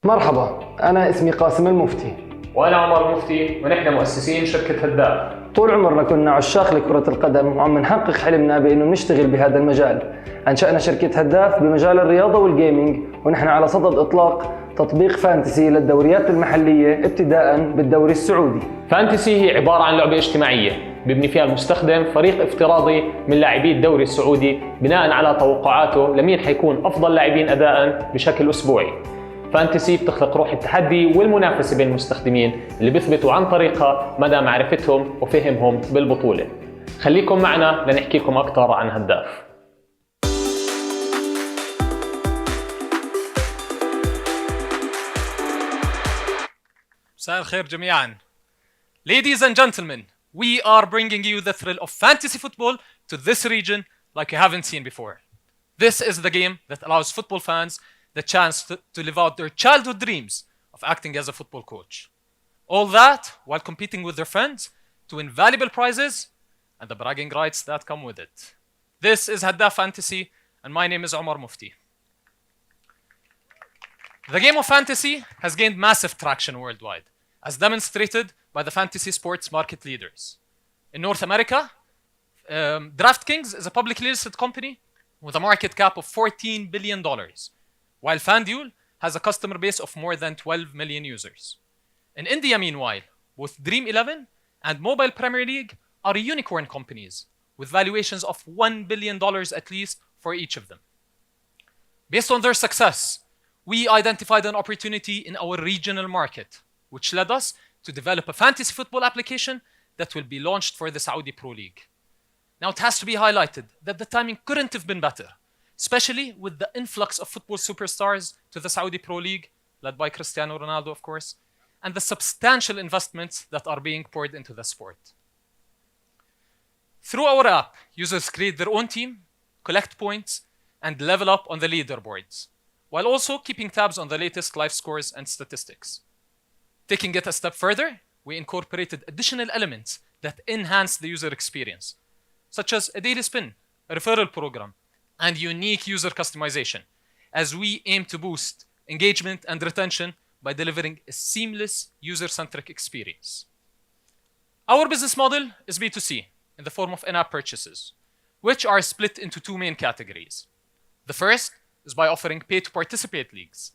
مرحبا، أنا اسمي قاسم المفتي. وأنا عمر المفتي، ونحن مؤسسين شركة هداف. طول عمرنا كنا عشاق لكرة القدم وعم نحقق حلمنا بأنه نشتغل بهذا المجال. أنشأنا شركة هداف بمجال الرياضة والجيمنج، ونحن على صدد إطلاق تطبيق فانتسي للدوريات المحلية ابتداء بالدوري السعودي. فانتسي هي عبارة عن لعبة اجتماعية بيبني فيها المستخدم فريق افتراضي من لاعبي الدوري السعودي بناء على توقعاته لمين حيكون أفضل لاعبين أداء بشكل أسبوعي. فانتسي بتخلق روح التحدي والمنافسة بين المستخدمين اللي بيثبتوا عن طريقها مدى معرفتهم وفهمهم بالبطولة. خليكم معنا لنحكي لكم أكثر عن هداف. مساء الخير جميعا. Ladies and gentlemen, we are bringing you the thrill of fantasy football to this region like you haven't seen before. This is the game that allows football fans the chance to live out their childhood dreams of acting as a football coach. All that while competing with their friends to win valuable prizes and the bragging rights that come with it. This is Haddaf Fantasy, and my name is Omar Mufti. The game of fantasy has gained massive traction worldwide, as demonstrated by the fantasy sports market leaders. In North America, DraftKings is a publicly listed company with a market cap of $14 billion, while FanDuel has a customer base of more than 12 million users. In India, meanwhile, both Dream11 and Mobile Premier League are unicorn companies with valuations of $1 billion at least for each of them. Based on their success, we identified an opportunity in our regional market, which led us to develop a fantasy football application that will be launched for the Saudi Pro League. Now, it has to be highlighted that the timing couldn't have been better, especially with the influx of football superstars to the Saudi Pro League, led by Cristiano Ronaldo, of course, and the substantial investments that are being poured into the sport. Through our app, users create their own team, collect points, and level up on the leaderboards, while also keeping tabs on the latest live scores and statistics. Taking it a step further, we incorporated additional elements that enhance the user experience, such as a daily spin, a referral program, and unique user customization, as we aim to boost engagement and retention by delivering a seamless user-centric experience. Our business model is B2C in the form of in-app purchases, which are split into two main categories. The first is by offering pay-to-participate leagues,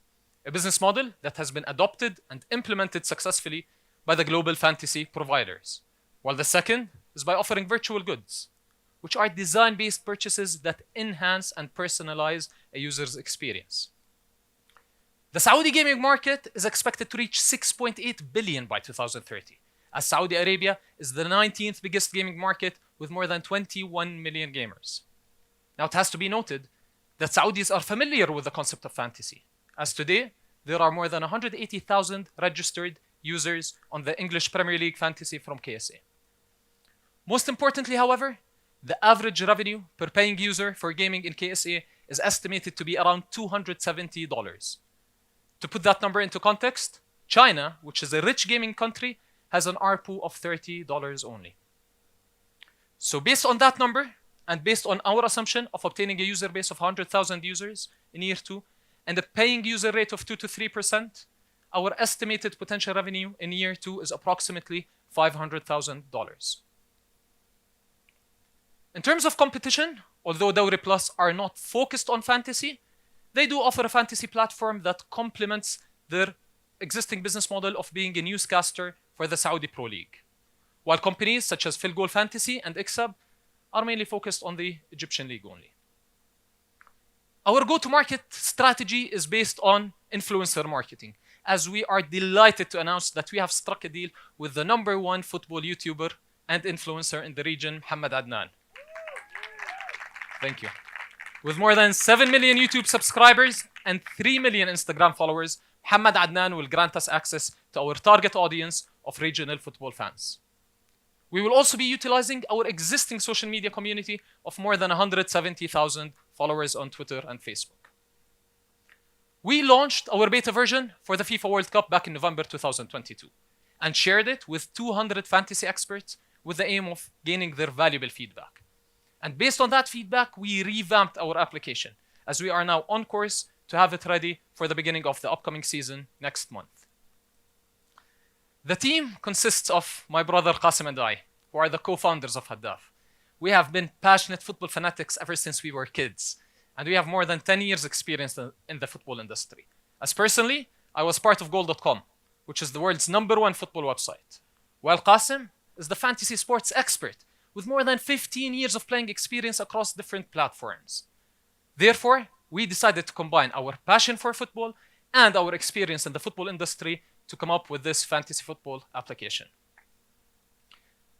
a business model that has been adopted and implemented successfully by the global fantasy providers, while the second is by offering virtual goods, which are design-based purchases that enhance and personalize a user's experience. The Saudi gaming market is expected to reach 6.8 billion by 2030, as Saudi Arabia is the 19th biggest gaming market with more than 21 million gamers. Now, it has to be noted that Saudis are familiar with the concept of fantasy, as today there are more than 180,000 registered users on the English Premier League Fantasy from KSA. Most importantly, however, the average revenue per paying user for gaming in KSA is estimated to be around $270. To put that number into context, China, which is a rich gaming country, has an ARPU of $30 only. So based on that number, and based on our assumption of obtaining a user base of 100,000 users in year 2, and a paying user rate of 2 to 3%, our estimated potential revenue in year 2 is approximately $500,000. In terms of competition, although Dawri Plus are not focused on fantasy, they do offer a fantasy platform that complements their existing business model of being a newscaster for the Saudi Pro League, while companies such as Field Goal Fantasy and Ixab are mainly focused on the Egyptian League only. Our go-to-market strategy is based on influencer marketing, as we are delighted to announce that we have struck a deal with the #1 football YouTuber and influencer in the region, Muhammad Adnan. Thank you. With more than 7 million YouTube subscribers and 3 million Instagram followers, Muhammad Adnan will grant us access to our target audience of regional football fans. We will also be utilizing our existing social media community of more than 170,000 followers on Twitter and Facebook. We launched our beta version for the FIFA World Cup back in November 2022 and shared it with 200 fantasy experts with the aim of gaining their valuable feedback. And based on that feedback, we revamped our application, as we are now on course to have it ready for the beginning of the upcoming season next month. The team consists of my brother Qasim and I, who are the co-founders of Haddaf. We have been passionate football fanatics ever since we were kids, and we have more than 10 years experience in the football industry. As personally, I was part of Goal.com, which is the world's #1 football website, while Qasim is the fantasy sports expert with more than 15 years of playing experience across different platforms. Therefore, we decided to combine our passion for football and our experience in the football industry to come up with this fantasy football application.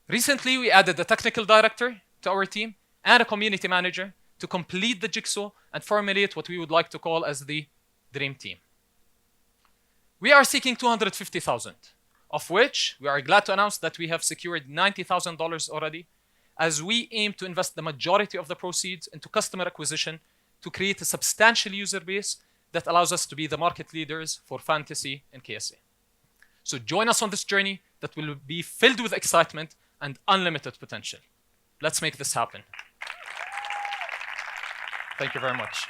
Recently, we added a technical director to our team and a community manager to complete the jigsaw and formulate what we would like to call as the dream team. We are seeking $250,000, of which we are glad to announce that we have secured $90,000 already, as we aim to invest the majority of the proceeds into customer acquisition to create a substantial user base that allows us to be the market leaders for fantasy in KSA. So join us on this journey that will be filled with excitement and unlimited potential. Let's make this happen. Thank you very much.